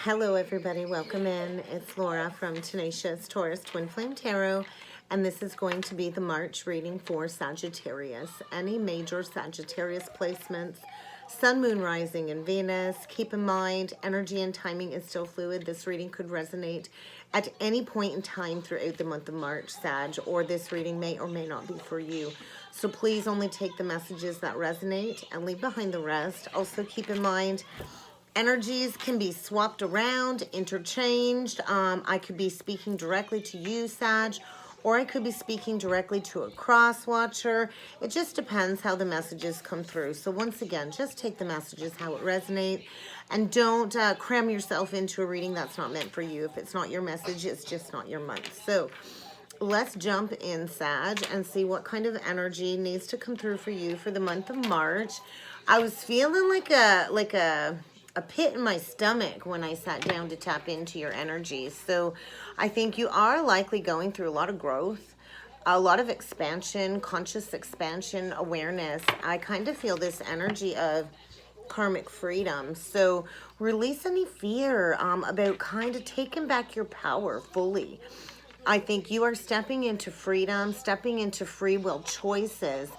Hello everybody, welcome in. It's Laura from Tenacious Taurus Twin Flame Tarot, and this is going to be the March reading for Sagittarius. Any major Sagittarius placements, Sun, Moon, Rising, and Venus. Keep in mind, energy and timing is still fluid. This reading could resonate at any point in time throughout the month of March, Sag, or this reading may or may not be for you. So please only take the messages that resonate and leave behind the rest. Also keep in mind, energies can be swapped around, interchanged. I could be speaking directly to you, Sag, or I could be speaking directly to a cross watcher. It just depends how the messages come through. So once again, just take the messages how it resonates, and don't cram yourself into a reading that's not meant for you. If it's not your message, it's just not your month. So let's jump in, Sag, and see what kind of energy needs to come through for you for the month of March. I was feeling like a pit in my stomach when I sat down to tap into your energies. So I think you are likely going through a lot of growth, a lot of expansion, conscious expansion, awareness. I kind of feel this energy of karmic freedom. So release any fear about kind of taking back your power fully. I think you are stepping into freedom, stepping into free will choices.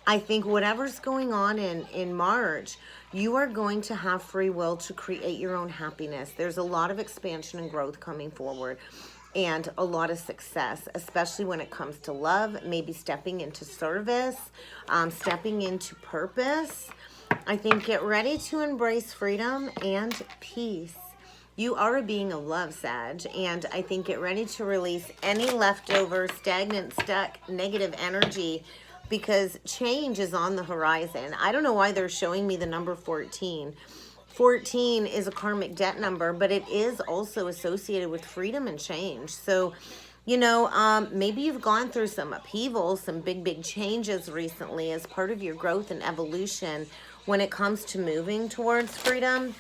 I think whatever's going on in March, you are going to have free will to create your own happiness. There's a lot of expansion and growth coming forward, and a lot of success, especially when it comes to love, maybe stepping into service, stepping into purpose. I think get ready to embrace freedom and peace. You are a being of love, Sag, and I think get ready to release any leftover, stagnant, stuck, negative energy, because change is on the horizon. I don't know why they're showing me the number 14. 14 is a karmic debt number, but it is also associated with freedom and change. So, you know, maybe you've gone through some upheaval, some big changes recently as part of your growth and evolution when it comes to moving towards freedom.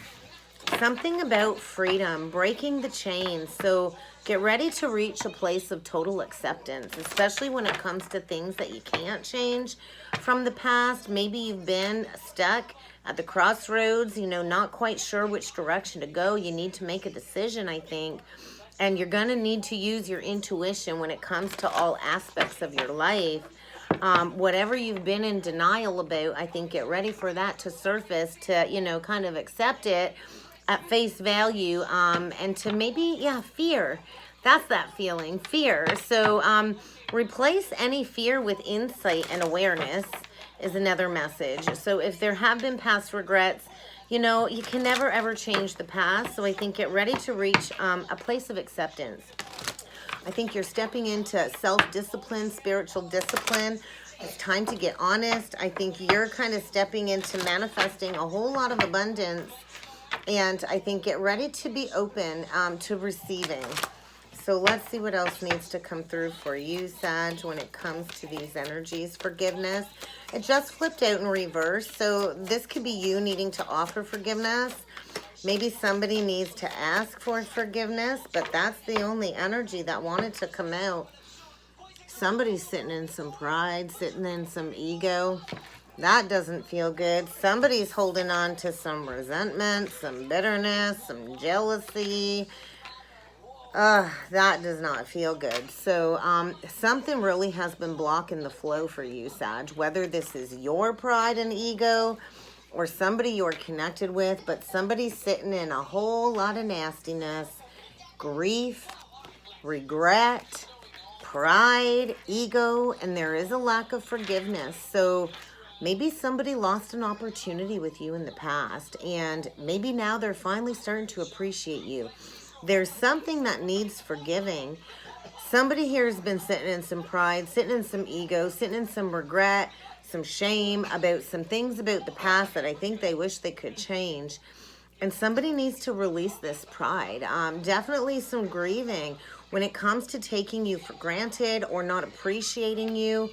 Something about freedom, breaking the chains. So get ready to reach a place of total acceptance, especially when it comes to things that you can't change from the past. Maybe you've been stuck at the crossroads, you know, not quite sure which direction to go. You need to make a decision, I think, and you're going to need to use your intuition when it comes to all aspects of your life. Whatever you've been in denial about, I think get ready for that to surface, to, you know, kind of accept it at face value, and to maybe, fear. That's that feeling, fear. So replace any fear with insight and awareness is another message. So if there have been past regrets, you know, you can never ever change the past. So I think get ready to reach a place of acceptance. I think you're stepping into self-discipline, spiritual discipline. It's time to get honest. I think you're kind of stepping into manifesting a whole lot of abundance. And I think get ready to be open to receiving. So let's see what else needs to come through for you, Sag, when it comes to these energies. Forgiveness. It just flipped out in reverse. So this could be you needing to offer forgiveness. Maybe somebody needs to ask for forgiveness, but that's the only energy that wanted to come out. Somebody's sitting in some pride, sitting in some ego. That doesn't feel good. Somebody's holding on to some resentment, some bitterness, some jealousy. That does not feel good. So something really has been blocking the flow for you, Sag. Whether this is your pride and ego or somebody you're connected with, but somebody's sitting in a whole lot of nastiness, grief, regret, pride, ego, and there is a lack of forgiveness. So maybe somebody lost an opportunity with you in the past, and maybe now they're finally starting to appreciate you. There's something that needs forgiving. Somebody here has been sitting in some pride, sitting in some ego, sitting in some regret, some shame about some things about the past that I think they wish they could change. And somebody needs to release this pride. Definitely some grieving when it comes to taking you for granted or not appreciating you.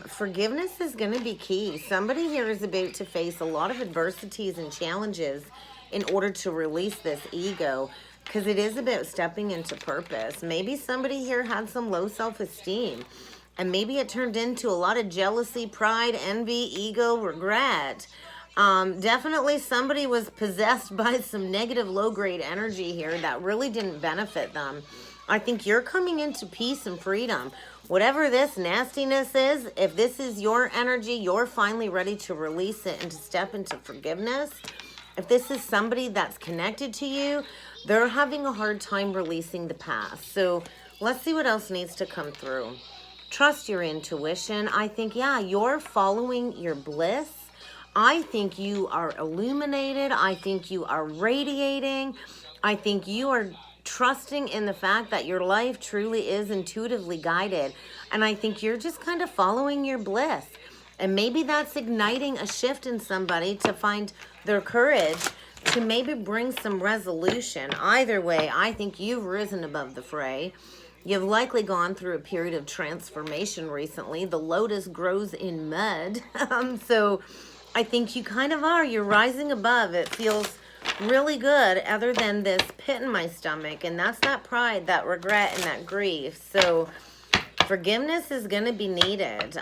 Forgiveness is going to be key. Somebody here is about to face a lot of adversities and challenges in order to release this ego, because it is about stepping into purpose. Maybe somebody here had some low self-esteem, and maybe it turned into a lot of jealousy, pride, envy, ego, regret. Definitely somebody was possessed by some negative low-grade energy here that really didn't benefit them. I think you're coming into peace and freedom. Whatever this nastiness is, if this is your energy, you're finally ready to release it and to step into forgiveness. If this is somebody that's connected to you, they're having a hard time releasing the past. So let's see what else needs to come through. Trust your intuition. I think, yeah, you're following your bliss. I think you are illuminated. I think you are radiating. I think you are trusting in the fact that your life truly is intuitively guided. And I think you're just kind of following your bliss. And maybe that's igniting a shift in somebody to find their courage to maybe bring some resolution. Either way, I think you've risen above the fray. You've likely gone through a period of transformation recently. The lotus grows in mud. So I think you kind of are. You're rising above. It feels really good other than this pit in my stomach. And that's that pride, that regret, and that grief. So forgiveness is going to be needed.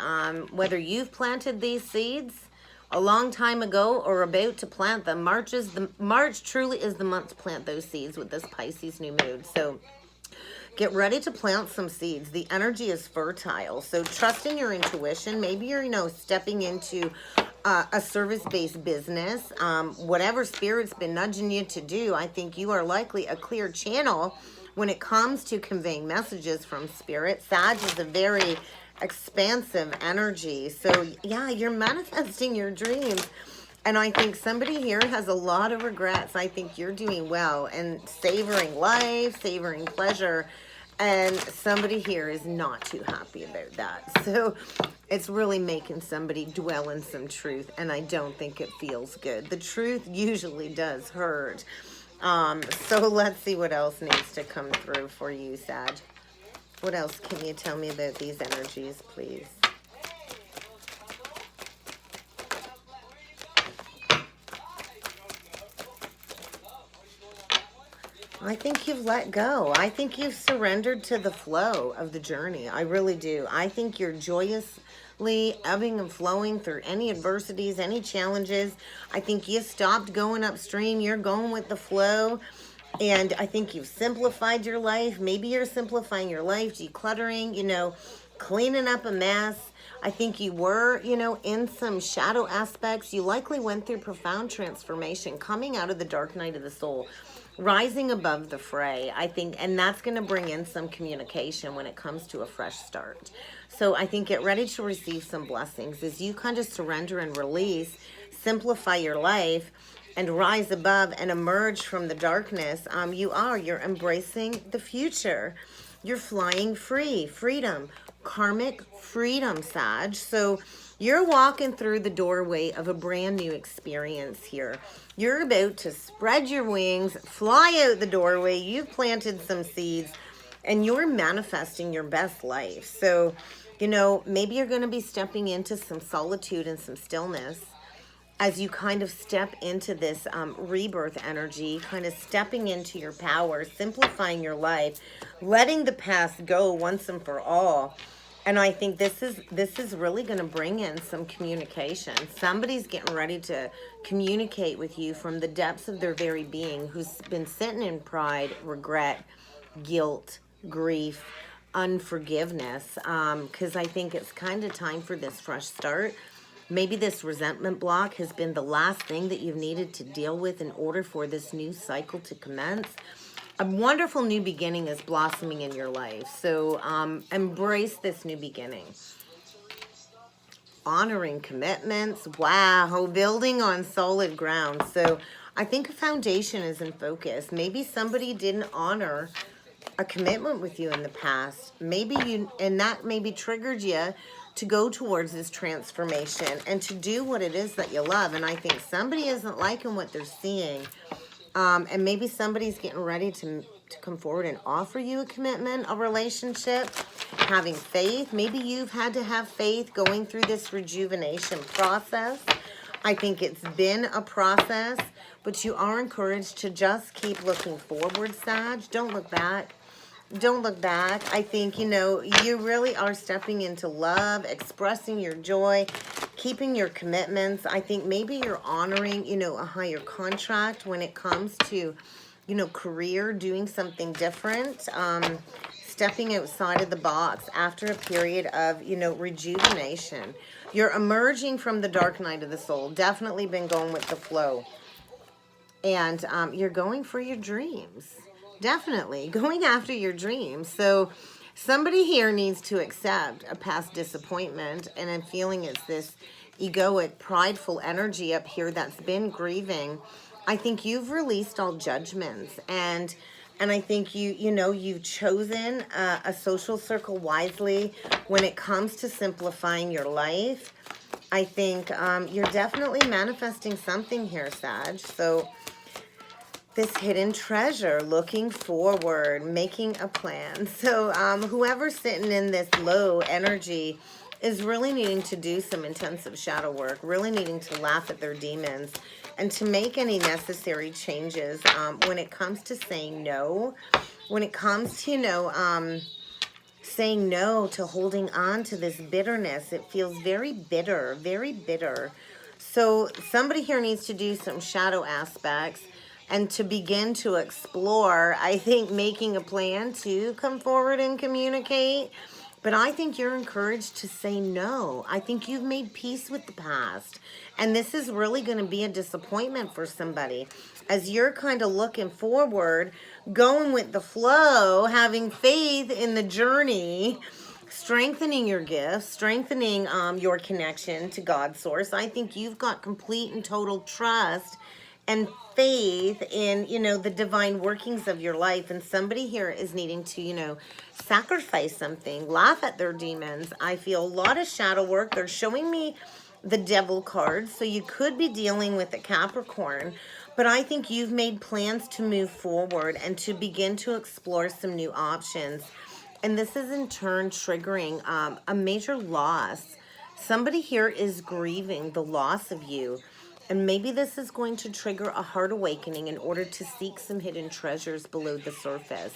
Whether you've planted these seeds a long time ago or about to plant them, March truly is the month to plant those seeds with this Pisces new moon. So get ready to plant some seeds. The energy is fertile. So trusting your intuition. Maybe you're, stepping into a service-based business. Whatever Spirit's been nudging you to do, I think you are likely a clear channel when it comes to conveying messages from Spirit. Sag is a very expansive energy. So, yeah, you're manifesting your dreams. And I think somebody here has a lot of regrets. I think you're doing well and savoring life, savoring pleasure. And somebody here is not too happy about that. So it's really making somebody dwell in some truth. And I don't think it feels good. The truth usually does hurt. So let's see what else needs to come through for you, Sag. What else can you tell me about these energies, please? I think you've let go. I think you've surrendered to the flow of the journey. I really do. I think you're joyously ebbing and flowing through any adversities, any challenges. I think you stopped going upstream. You're going with the flow. And I think you've simplified your life. Maybe you're simplifying your life, decluttering, cleaning up a mess. I think you were, in some shadow aspects. You likely went through profound transformation, coming out of the dark night of the soul, rising above the fray, I think, and that's going to bring in some communication when it comes to a fresh start. So I think get ready to receive some blessings as you kind of surrender and release, simplify your life, and rise above and emerge from the darkness. You're embracing the future. You're flying free, freedom, karmic freedom, Sag. So you're walking through the doorway of a brand new experience here. You're about to spread your wings, fly out the doorway. You've planted some seeds and you're manifesting your best life. So, maybe you're going to be stepping into some solitude and some stillness as you kind of step into this rebirth energy, kind of stepping into your power, simplifying your life, letting the past go once and for all. And I think this is really going to bring in some communication. Somebody's getting ready to communicate with you from the depths of their very being, who's been sitting in pride, regret, guilt, grief, unforgiveness. Because I think it's kind of time for this fresh start. Maybe this resentment block has been the last thing that you've needed to deal with in order for this new cycle to commence. A wonderful new beginning is blossoming in your life. So embrace this new beginning. Honoring commitments. Wow. Building on solid ground. So I think a foundation is in focus. Maybe somebody didn't honor a commitment with you in the past. And that maybe triggered you to go towards this transformation and to do what it is that you love. And I think somebody isn't liking what they're seeing. And maybe somebody's getting ready to come forward and offer you a commitment, a relationship, having faith. Maybe you've had to have faith going through this rejuvenation process. I think it's been a process, but you are encouraged to just keep looking forward, Sag. Don't look back. Don't look back. I think, you really are stepping into love, expressing your joy, keeping your commitments. I think maybe you're honoring, you know, a higher contract when it comes to, you know, career, doing something different, stepping outside of the box after a period of, you know, rejuvenation. You're emerging from the dark night of the soul. Definitely been going with the flow. And you're going for your dreams. Definitely going after your dreams. So somebody here needs to accept a past disappointment. And I'm feeling it's this egoic, prideful energy up here that's been grieving. I think you've released all judgments. And I think you know, you've chosen a social circle wisely when it comes to simplifying your life. I think you're definitely manifesting something here, Sag. So this hidden treasure, looking forward, making a plan. So whoever's sitting in this low energy is really needing to do some intensive shadow work, really needing to laugh at their demons and to make any necessary changes when it comes to saying no, when it comes to, you know, saying no to holding on to this bitterness. It feels very bitter, very bitter. So somebody here needs to do some shadow aspects and to begin to explore, I think, making a plan to come forward and communicate. But I think you're encouraged to say no. I think you've made peace with the past. And this is really going to be a disappointment for somebody. As you're kind of looking forward, going with the flow, having faith in the journey, strengthening your gifts, strengthening your connection to God's source. I think you've got complete and total trust and faith in, you know, the divine workings of your life. And somebody here is needing to, you know, sacrifice something, laugh at their demons. I feel a lot of shadow work. They're showing me the devil card. So you could be dealing with a Capricorn. But I think you've made plans to move forward and to begin to explore some new options. And this is in turn triggering a major loss. Somebody here is grieving the loss of you. And maybe this is going to trigger a heart awakening in order to seek some hidden treasures below the surface.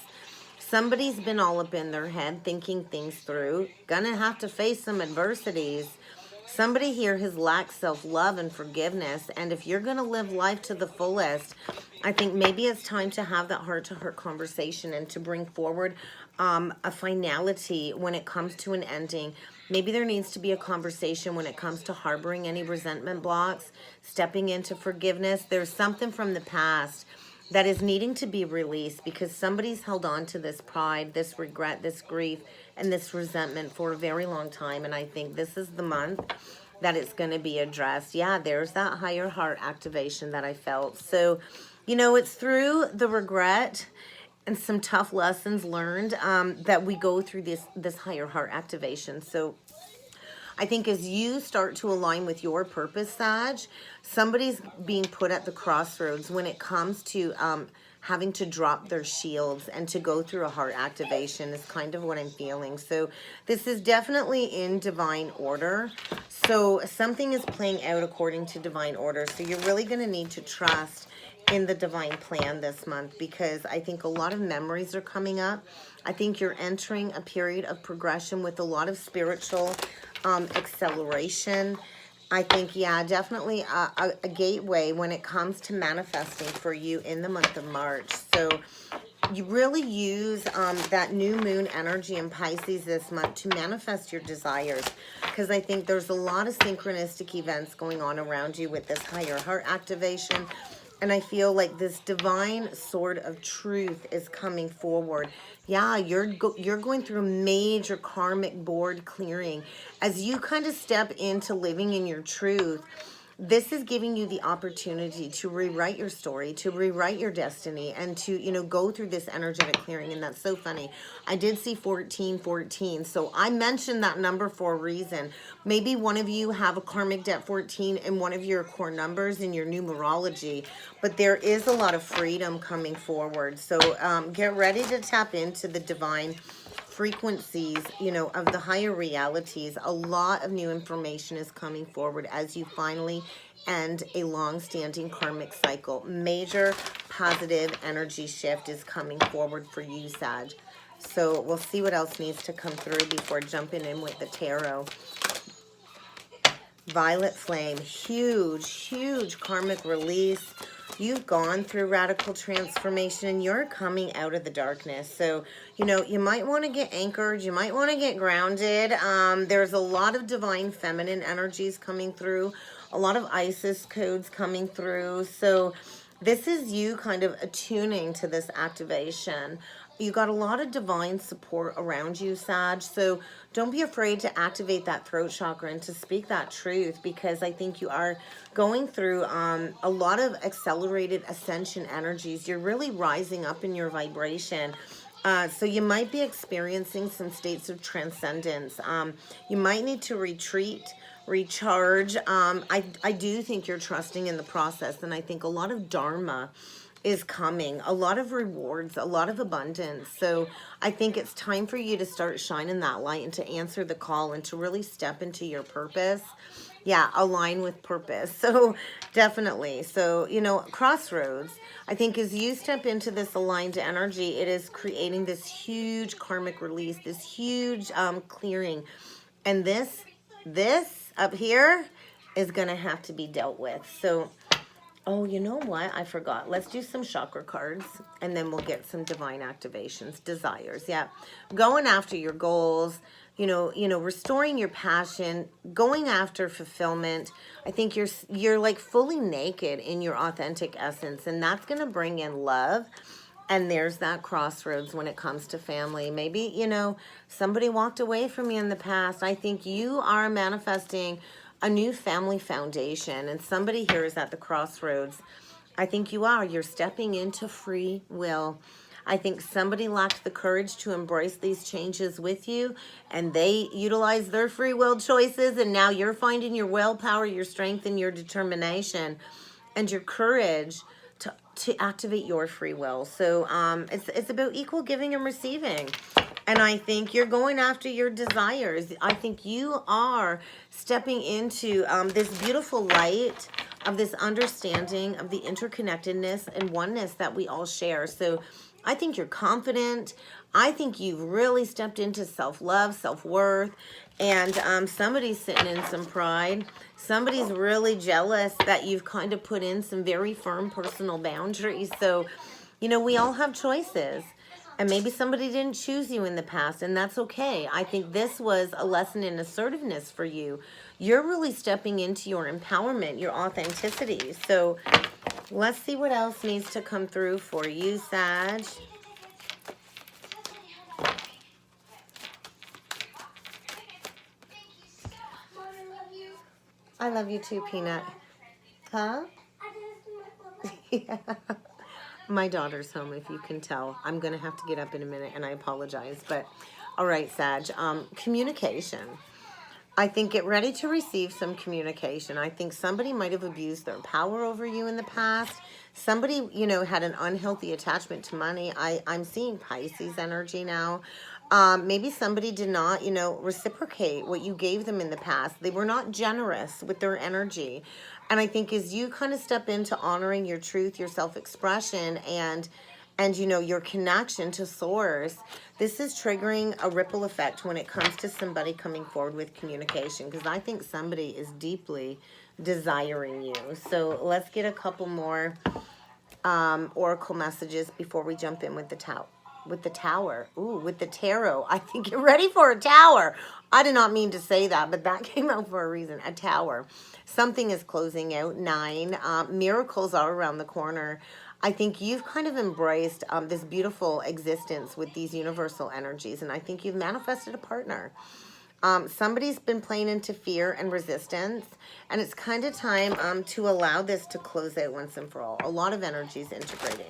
Somebody's been all up in their head thinking things through. Gonna have to face some adversities. Somebody here has lacked self-love and forgiveness. And if you're going to live life to the fullest, I think maybe it's time to have that heart-to-heart conversation and to bring forward a finality when it comes to an ending. Maybe there needs to be a conversation when it comes to harboring any resentment blocks, stepping into forgiveness. There's something from the past that is needing to be released because somebody's held on to this pride, this regret, this grief, and this resentment for a very long time. And I think this is the month that it's going to be addressed. Yeah, there's that higher heart activation that I felt. So, you know, it's through the regret and some tough lessons learned that we go through this higher heart activation. So I think as you start to align with your purpose, Sag, somebody's being put at the crossroads when it comes to having to drop their shields and to go through a heart activation is kind of what I'm feeling. So this is definitely in divine order. So something is playing out according to divine order. So you're really going to need to trust in the divine plan this month because I think a lot of memories are coming up. I think you're entering a period of progression with a lot of spiritual acceleration. I think, yeah, definitely a gateway when it comes to manifesting for you in the month of March. So you really use that new moon energy in Pisces this month to manifest your desires because I think there's a lot of synchronistic events going on around you with this higher heart activation. And I feel like this divine sword of truth is coming forward. Yeah, you're going through a major karmic board clearing. As you kind of step into living in your truth, this is giving you the opportunity to rewrite your story, to rewrite your destiny, and to, you know, go through this energetic clearing. And that's so funny. I did see 1414. So I mentioned that number for a reason. Maybe one of you have a karmic debt 14 in one of your core numbers in your numerology. But there is a lot of freedom coming forward. So get ready to tap into the divine frequencies, you know, of the higher realities. A lot of new information is coming forward as you finally end a long-standing karmic cycle. Major positive energy shift is coming forward for you, Sag. So we'll see what else needs to come through before jumping in with the tarot. Violet flame, huge, huge karmic release. You've gone through radical transformation and you're coming out of the darkness. So, you know, you might want to get anchored. You might want to get grounded. There's a lot of divine feminine energies coming through. A lot of Isis codes coming through. So this is you kind of attuning to this activation. You got a lot of divine support around you, Sag. So don't be afraid to activate that throat chakra and to speak that truth, because I think you are going through a lot of accelerated ascension energies. You're really rising up in your vibration. So you might be experiencing some states of transcendence. You might need to retreat, recharge. I do think you're trusting in the process, and I think a lot of dharma is coming, a lot of rewards, a lot of abundance. So I think it's time for you to start shining that light and to answer the call and to really step into your purpose. Yeah, align with purpose. So definitely. So, you know, crossroads, I think as you step into this aligned energy, it is creating this huge karmic release, this huge clearing. And this up here is going to have to be dealt with. So, oh, you know what? I forgot. Let's do some chakra cards, and then we'll get some divine activations, desires. Yeah, going after your goals, you know, restoring your passion, going after fulfillment. I think you're like fully naked in your authentic essence, and that's going to bring in love. And there's that crossroads when it comes to family. Maybe, you know, somebody walked away from you in the past. I think you are manifesting a new family foundation, and somebody here is at the crossroads. I think you are. You're stepping into free will. I think somebody lacked the courage to embrace these changes with you, and they utilized their free will choices, and now you're finding your willpower, your strength, and your determination, and your courage to activate your free will. So it's about equal giving and receiving. And I think you're going after your desires. I think you are stepping into this beautiful light of this understanding of the interconnectedness and oneness that we all share. So I think you're confident. I think you've really stepped into self-love, self-worth, and somebody's sitting in some pride. Somebody's really jealous that you've kind of put in some very firm personal boundaries. So, you know, we all have choices. And maybe somebody didn't choose you in the past, and that's okay. I think this was a lesson in assertiveness for you. You're really stepping into your empowerment, your authenticity. So let's see what else needs to come through for you, Sag. I love you too, Peanut. Huh? Yeah. My daughter's home, if you can tell. I'm going to have to get up in a minute, and I apologize. But, all right, Sag. Communication. I think get ready to receive some communication. I think somebody might have abused their power over you in the past. Somebody, you know, had an unhealthy attachment to money. I'm seeing Pisces energy now. Maybe somebody did not, you know, reciprocate what you gave them in the past. They were not generous with their energy. And I think as you kind of step into honoring your truth, your self-expression, and you know, your connection to source, this is triggering a ripple effect when it comes to somebody coming forward with communication, because I think somebody is deeply desiring you. So let's get a couple more oracle messages before we jump in with the tower. With the tower. Ooh, with the tarot. I think you're ready for a tower. I did not mean to say that, but that came out for a reason. A tower. Something is closing out. 9. Miracles are around the corner. I think you've kind of embraced this beautiful existence with these universal energies, and I think you've manifested a partner. Somebody's been playing into fear and resistance, and it's kind of time to allow this to close out once and for all. A lot of energies integrating.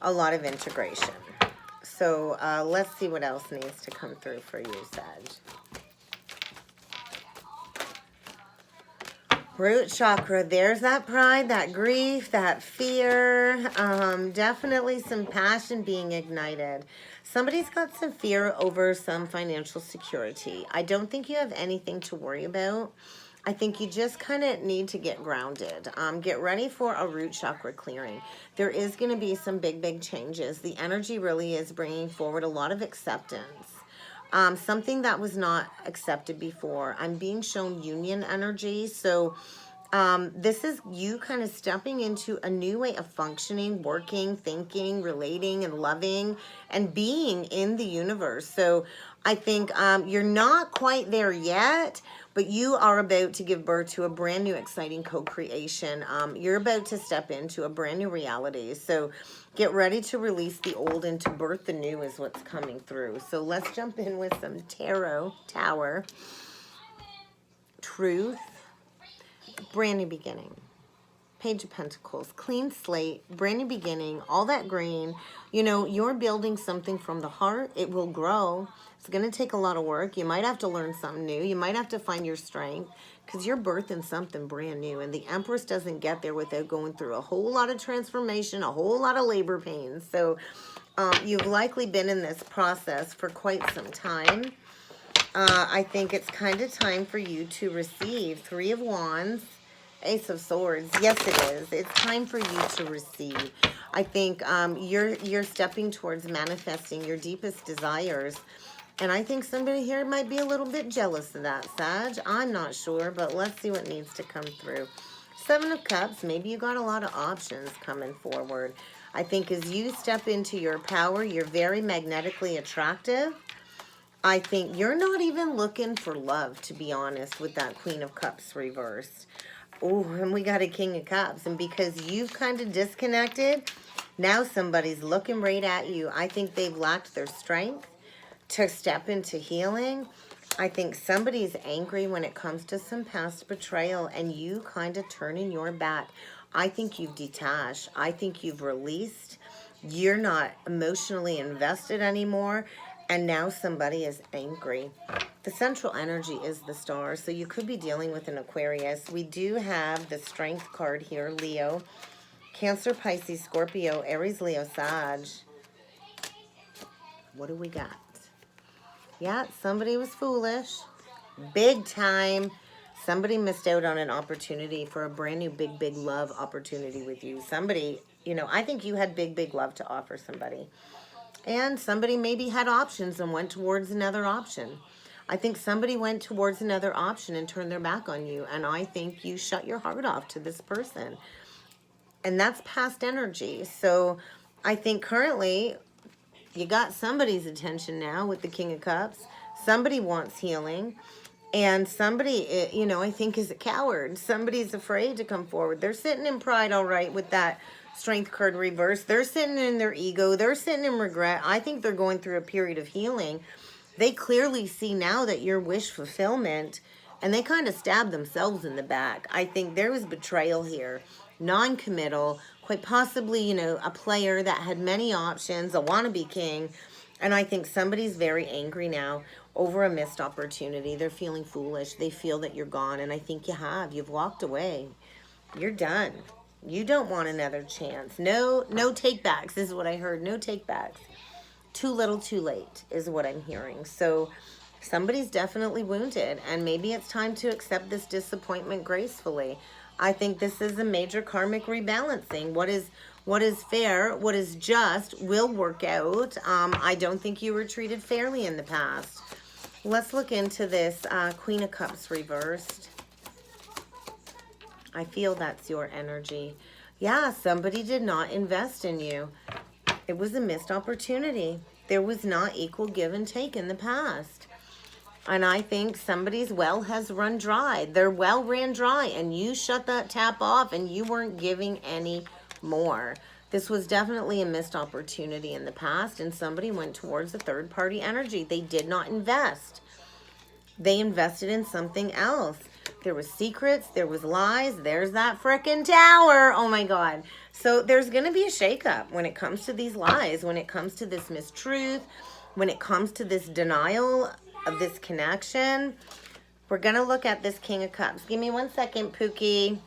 A lot of integration. So let's see what else needs to come through for you, Sag. Root chakra, there's that pride, that grief, that fear. Definitely some passion being ignited. Somebody's got some fear over some financial security. I don't think you have anything to worry about. I think you just kind of need to get grounded. Get ready for a root chakra clearing. There is going to be some big changes. The energy really is bringing forward a lot of acceptance. Something that was not accepted before. I'm being shown union energy. So this is you kind of stepping into a new way of functioning, working, thinking, relating, and loving, and being in the universe. So I think you're not quite there yet, but you are about to give birth to a brand new, exciting co-creation. You're about to step into a brand new reality. So get ready to release the old and to birth the new is what's coming through. So let's jump in with some Tarot, Tower, Truth, brand new beginning. Page of Pentacles, clean slate, brand new beginning, all that green. You know, you're building something from the heart. It will grow. It's going to take a lot of work. You might have to learn something new. You might have to find your strength because you're birthing something brand new. And the Empress doesn't get there without going through a whole lot of transformation, a whole lot of labor pains. So you've likely been in this process for quite some time. I think it's kind of time for you to receive. Three of Wands, Ace of Swords. Yes, it is. It's time for you to receive. I think you're stepping towards manifesting your deepest desires. And I think somebody here might be a little bit jealous of that, Sag. I'm not sure, but let's see what needs to come through. Seven of Cups. Maybe you got a lot of options coming forward. I think as you step into your power, you're very magnetically attractive. I think you're not even looking for love, to be honest, with that Queen of Cups reversed. Oh, and we got a King of Cups. And because you've kind of disconnected, now somebody's looking right at you. I think they've lacked their strength to step into healing. I think somebody's angry when it comes to some past betrayal and you kind of turning your back. I think you've detached. I think you've released. You're not emotionally invested anymore. And now somebody is angry. The central energy is the star. So you could be dealing with an Aquarius. We do have the Strength card here, Leo, Cancer, Pisces, Scorpio, Aries, Leo, Sag. What do we got? Yeah, somebody was foolish. Big time. Somebody missed out on an opportunity for a brand new big love opportunity with you. Somebody, you know, I think you had big love to offer somebody. And somebody maybe had options and went towards another option. I think somebody went towards another option and turned their back on you. And I think you shut your heart off to this person. And that's past energy. So I think currently you got somebody's attention now with the King of Cups. Somebody wants healing. And somebody, you know, I think is a coward. Somebody's afraid to come forward. They're sitting in pride, all right, with that Strength card reverse. They're sitting in their ego. They're sitting in regret. I think they're going through a period of healing. They clearly see now that your wish fulfillment, and they kind of stab themselves in the back. I think there was betrayal here, non-committal, quite possibly, you know, a player that had many options, a wannabe king. And I think somebody's very angry now over a missed opportunity. They're feeling foolish. They feel that you're gone. And I think you have. You've walked away. You're done. You don't want another chance. No takebacks is what I heard. No takebacks. Too little, too late is what I'm hearing. So somebody's definitely wounded, and maybe it's time to accept this disappointment gracefully. I think this is a major karmic rebalancing. What is fair, what is just will work out. I don't think you were treated fairly in the past. Let's look into this Queen of Cups reversed. I feel that's your energy. Yeah, somebody did not invest in you. It was a missed opportunity. There was not equal give and take in the past. And I think somebody's well has run dry. Their well ran dry and you shut that tap off and you weren't giving any more. This was definitely a missed opportunity in the past and somebody went towards a third party energy. They did not invest. They invested in something else. There was secrets, there was lies, there's that frickin' tower. Oh my God. So there's going to be a shakeup when it comes to these lies, when it comes to this mistruth, when it comes to this denial of this connection. We're going to look at this King of Cups. Give me 1 second, Pookie.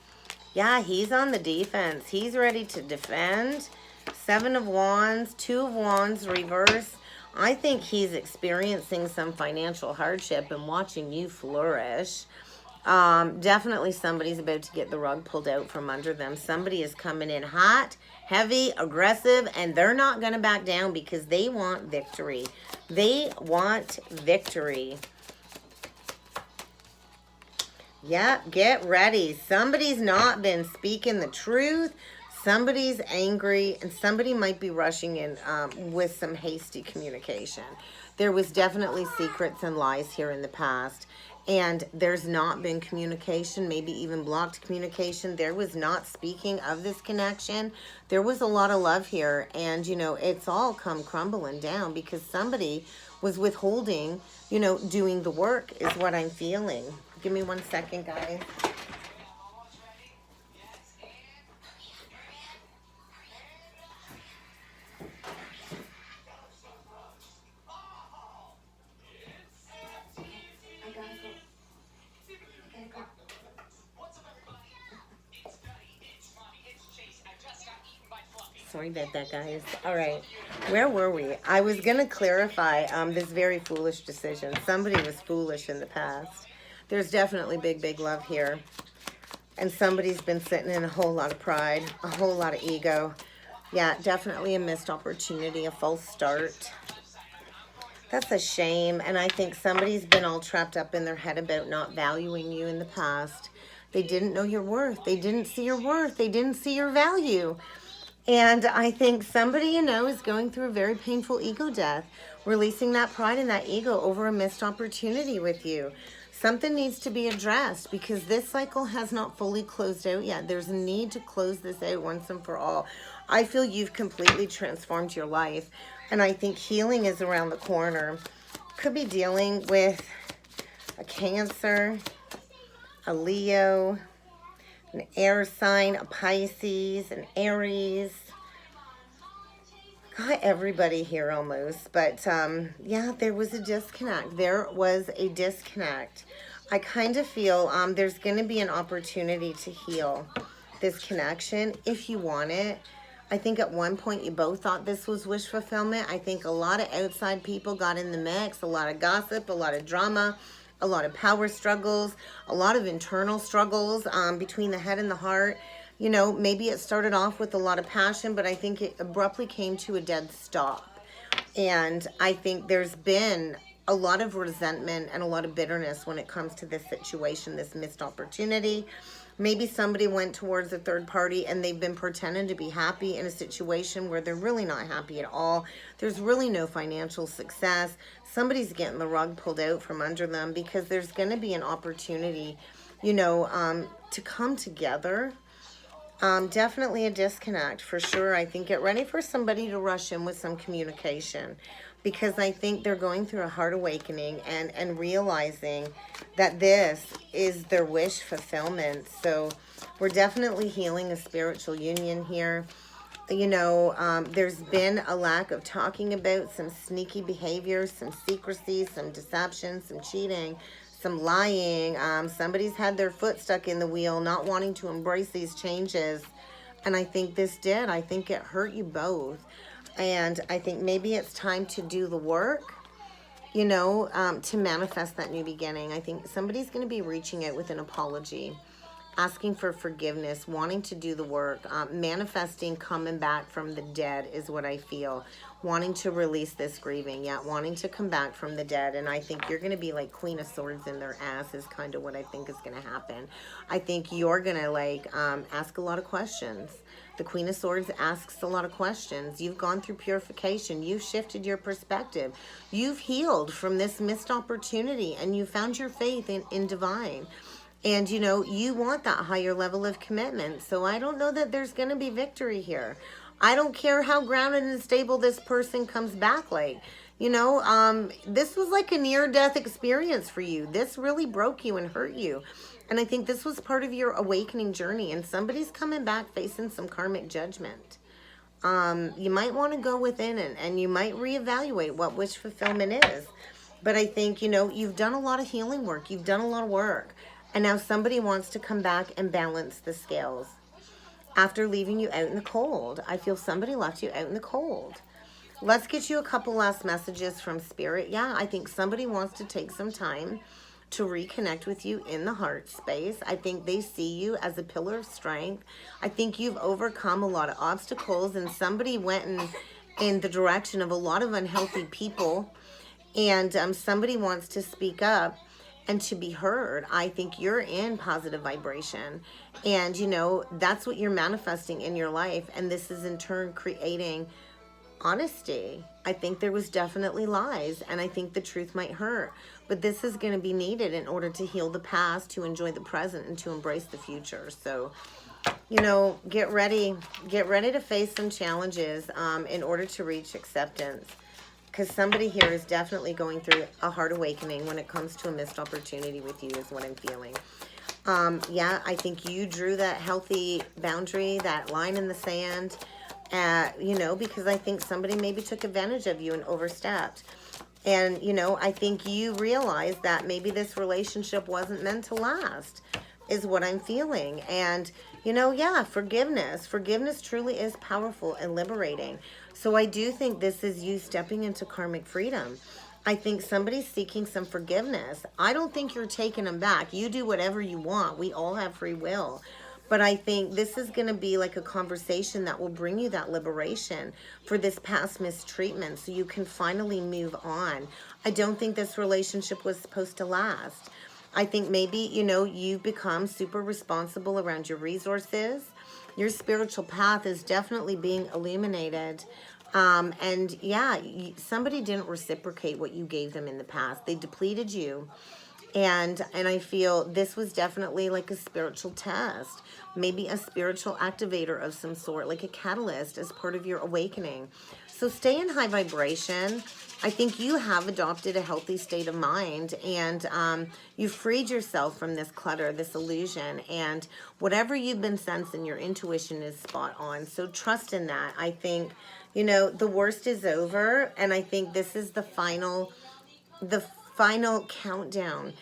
Yeah, he's on the defense. He's ready to defend. 7 of Wands, 2 of Wands, reverse. I think he's experiencing some financial hardship and watching you flourish. Definitely somebody's about to get the rug pulled out from under them. Somebody is coming in hot, heavy, aggressive, and they're not going to back down because they want victory. They want victory. Yep, get ready. Somebody's not been speaking the truth. Somebody's angry, and somebody might be rushing in with some hasty communication. There was definitely secrets and lies here in the past, and there's not been communication, maybe even blocked communication. There was not speaking of this connection. There was a lot of love here, and, you know, it's all come crumbling down because somebody was withholding, you know, doing the work is what I'm feeling. Give me 1 second, guys. Sorry about that, guys. All right. Where were we? I was going to clarify this very foolish decision. Somebody was foolish in the past. There's definitely big, big love here. And somebody's been sitting in a whole lot of pride, a whole lot of ego. Yeah, definitely a missed opportunity, a false start. That's a shame. And I think somebody's been all trapped up in their head about not valuing you in the past. They didn't know your worth. They didn't see your worth. They didn't see your value. And I think somebody, you know, is going through a very painful ego death, releasing that pride and that ego over a missed opportunity with you. Something needs to be addressed because this cycle has not fully closed out yet. There's a need to close this out once and for all. I feel you've completely transformed your life, and I think healing is around the corner. Could be dealing with a Cancer, a Leo, an air sign, a Pisces, an Aries. Got everybody here almost, but yeah, there was a disconnect. There was a disconnect. I kind of feel there's going to be an opportunity to heal this connection if you want it. I think at one point you both thought this was wish fulfillment. I think a lot of outside people got in the mix, a lot of gossip, a lot of drama, a lot of power struggles, a lot of internal struggles between the head and the heart. You know, maybe it started off with a lot of passion, but I think it abruptly came to a dead stop. And I think there's been a lot of resentment and a lot of bitterness when it comes to this situation, this missed opportunity. Maybe somebody went towards a third party and they've been pretending to be happy in a situation where they're really not happy at all. There's really no financial success. Somebody's getting the rug pulled out from under them because there's going to be an opportunity, you know, to come together. Definitely a disconnect for sure. I think get ready for somebody to rush in with some communication because I think they're going through a heart awakening and realizing that this is their wish fulfillment. So we're definitely healing a spiritual union here. You know, there's been a lack of talking about some sneaky behaviors, some secrecy, some deception, some cheating, some lying. Somebody's had their foot stuck in the wheel, not wanting to embrace these changes. And I think this did. I think it hurt you both. And I think maybe it's time to do the work, you know, to manifest that new beginning. I think somebody's going to be reaching out with an apology, asking for forgiveness, wanting to do the work, manifesting coming back from the dead is what I feel. Wanting to release this grieving, yeah, wanting to come back from the dead. And I think you're going to be like Queen of Swords in their ass is kind of what I think is going to happen. I think you're going to like ask a lot of questions. The Queen of Swords asks a lot of questions. You've gone through purification. You've shifted your perspective. You've healed from this missed opportunity and you found your faith in divine. And, you know, you want that higher level of commitment. So I don't know that there's going to be victory here. I don't care how grounded and stable this person comes back like. You know, this was like a near-death experience for you. This really broke you and hurt you. And I think this was part of your awakening journey. And somebody's coming back facing some karmic judgment. You might want to go within and you might reevaluate what wish fulfillment is. But I think, you know, you've done a lot of healing work. You've done a lot of work. And now somebody wants to come back and balance the scales. After leaving you out in the cold. I feel somebody left you out in the cold. Let's get you a couple last messages from Spirit. Yeah, I think somebody wants to take some time to reconnect with you in the heart space. I think they see you as a pillar of strength. I think you've overcome a lot of obstacles, and somebody went in the direction of a lot of unhealthy people, and somebody wants to speak up and to be heard. I think you're in positive vibration, and you know, that's what you're manifesting in your life, and this is in turn creating honesty. I think there was definitely lies, and I think the truth might hurt, but this is going to be needed in order to heal the past, to enjoy the present, and to embrace the future. So, you know, get ready to face some challenges in order to reach acceptance, because somebody here is definitely going through a heart awakening when it comes to a missed opportunity with you, is what I'm feeling. Yeah, I think you drew that healthy boundary, that line in the sand, you know, because I think somebody maybe took advantage of you and overstepped. And, you know, I think you realized that maybe this relationship wasn't meant to last, is what I'm feeling. And, you know, yeah, forgiveness. Forgiveness truly is powerful and liberating. So I do think this is you stepping into karmic freedom. I think somebody's seeking some forgiveness. I don't think you're taking them back. You do whatever you want. We all have free will. But I think this is going to be like a conversation that will bring you that liberation for this past mistreatment, so you can finally move on. I don't think this relationship was supposed to last. I think maybe, you know, you've become super responsible around your resources. Your spiritual path is definitely being illuminated. And yeah, somebody didn't reciprocate what you gave them in the past. They depleted you. And I feel this was definitely like a spiritual test, maybe a spiritual activator of some sort, like a catalyst as part of your awakening. So stay in high vibration. I think you have adopted a healthy state of mind, and you've freed yourself from this clutter, this illusion, and whatever you've been sensing, your intuition is spot on. So trust in that. I think, you know, the worst is over, and I think this is the final countdown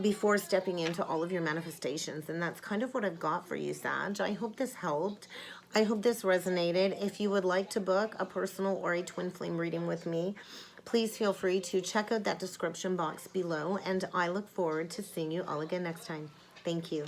before stepping into all of your manifestations. And that's kind of what I've got for you, Sag. I hope this helped. I hope this resonated. If you would like to book a personal or a twin flame reading with me, please feel free to check out that description box below, and I look forward to seeing you all again next time. Thank you.